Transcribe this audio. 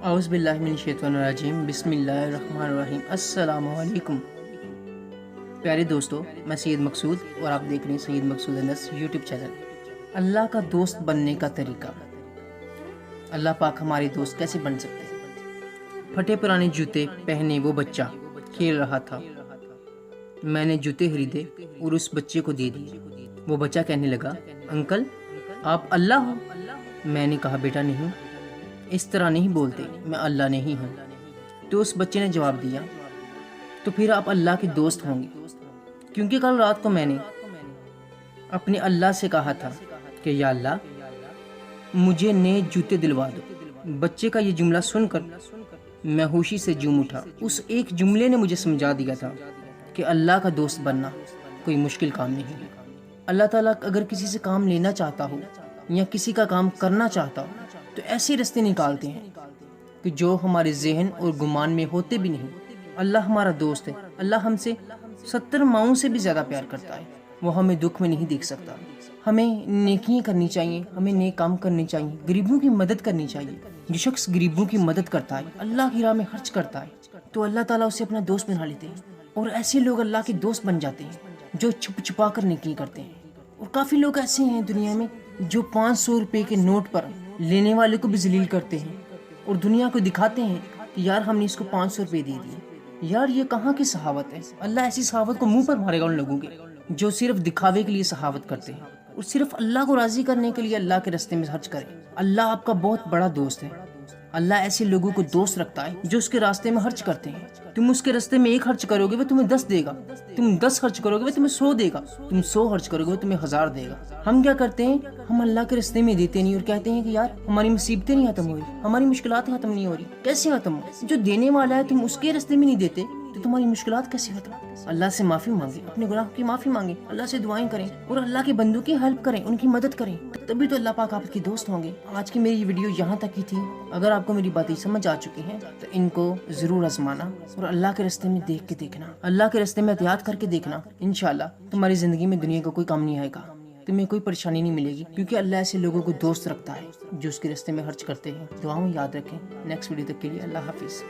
औज़ बिल्लाहि मिनश शैतानिर रजीम बिस्मिल्लाहिर रहमानिर रहीम अस्सलामु अलैकुम। प्यारे दोस्तों, मैं सैयद मकसूद और आप देख रहे हैं सैयद मकसूद अनस यूट्यूब चैनल। अल्लाह का दोस्त बनने का तरीका। अल्लाह पाक हमारे दोस्त कैसे बन सकते हैं। फटे पुराने जूते पहने वो बच्चा खेल रहा था। मैंने जूते खरीदे और उस बच्चे को दे दिए। वो बच्चा कहने लगा, अंकल आप अल्लाह हो। मैंने कहा, बेटा नहीं, इस तरह नहीं बोलते, मैं अल्लाह नहीं हूँ। तो उस बच्चे ने जवाब दिया, तो फिर आप अल्लाह के दोस्त होंगे, क्योंकि कल रात को मैंने अपने अल्लाह से कहा था कि या अल्लाह मुझे नए जूते दिलवा दो। बच्चे का ये जुमला सुनकर मैं होशी से झूम उठा। उस एक जुमले ने मुझे समझा दिया था कि अल्लाह का दोस्त बनना कोई मुश्किल काम नहीं है। अल्लाह ताला अगर किसी से काम लेना चाहता हो या किसी का काम करना चाहता हो तो ऐसे रास्ते निकालते हैं कि जो हमारे जहन और गुमान में होते भी नहीं। अल्लाह हमारा दोस्त है। अल्लाह हमसे 70 माओं से भी ज़्यादा प्यार करता है। वो हमें दुख में नहीं देख सकता। हमें नेकियां करनी चाहिए, हमें नेक काम करने चाहिए, गरीबों की मदद करनी चाहिए। जो शख्स गरीबों की मदद करता है, अल्लाह की राह में खर्च करता है, तो अल्लाह ताला उसे अपना दोस्त बना लेते हैं। और ऐसे लोग अल्लाह के दोस्त बन जाते हैं जो छुप छुपा कर नेकियां करते हैं। और काफ़ी लोग ऐसे हैं दुनिया में जो 500 रुपये के नोट पर लेने वाले को भी जलील करते हैं और दुनिया को दिखाते हैं कि यार हमने इसको 500 रुपये दे दिए। यार ये कहाँ की सहावत है। अल्लाह ऐसी सहावत को मुंह पर मारेगा उन लोगों के जो सिर्फ दिखावे के लिए सहावत करते हैं और सिर्फ अल्लाह को राजी करने के लिए अल्लाह के रास्ते में खर्च करें। अल्लाह आपका बहुत बड़ा दोस्त है। अल्लाह ऐसे लोगों को दोस्त रखता है जो उसके रास्ते में खर्च करते हैं। तुम उसके रास्ते में 1 खर्च करोगे वो तुम्हें 10 देगा। तुम 10 खर्च करोगे वो तुम्हें 100 देगा। तुम 100 खर्च करोगे वो तुम्हें 1000 देगा। हम क्या करते हैं, हम अल्लाह के रास्ते में देते नहीं और कहते हैं कि यार हमारी मुसीबतें नहीं खत्म हो रही, हमारी मुश्किलात खत्म नहीं हो रही। कैसे खत्म हो? जो देने वाला है तुम उसके रास्ते में नहीं देते तो तुम्हारी मुश्किलात कैसे खत्म? अल्लाह से माफी मांगे, अपने गुनाह की माफी मांगे, अल्लाह से दुआएं करें और अल्लाह के बंदों की हेल्प करें, उनकी मदद करें, तभी तो अल्लाह पाक आपके दोस्त होंगे। आज की मेरी वीडियो यहाँ तक ही थी। अगर आपको मेरी बातें समझ आ चुकी हैं तो इनको जरूर आजमाना और अल्लाह के रास्ते में देख के देखना, अल्लाह के रास्ते में एहतियात करके देखना। इंशाल्लाह तुम्हारी जिंदगी में दुनिया का कोई काम नहीं आएगा, तुम्हें कोई परेशानी नहीं मिलेगी, क्योंकि अल्लाह ऐसे लोगों को दोस्त रखता है जो उसके रास्ते में खर्च करते हैं। दुआओं याद रखें। नेक्स्ट वीडियो तक के लिए अल्लाह हाफिज।